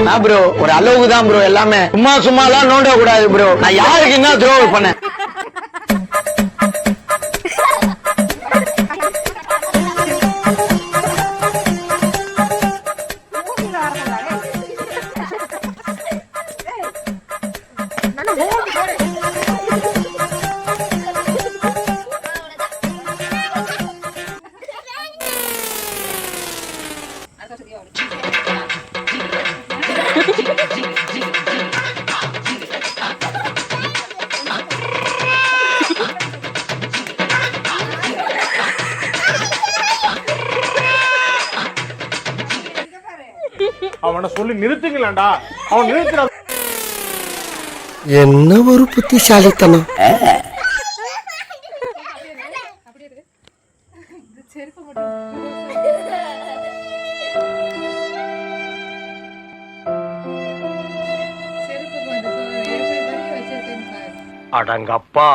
நான் ப்ரோ ஒரு அளவுக்கு தான் ப்ரோ எல்லாமே. சும்மா எல்லாம் நோண்ட கூடாது ப்ரோ. நான் யாருக்கு என்ன துரோகம் பண்ணேன்? அவனை சொல்லி நிறுத்துங்களேன்டா. அவன் நிறுத்துற. என்ன ஒரு புத்திசாலித்தனம். அடங்கப்பா,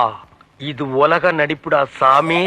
இது உலக நடிப்புடா சாமி.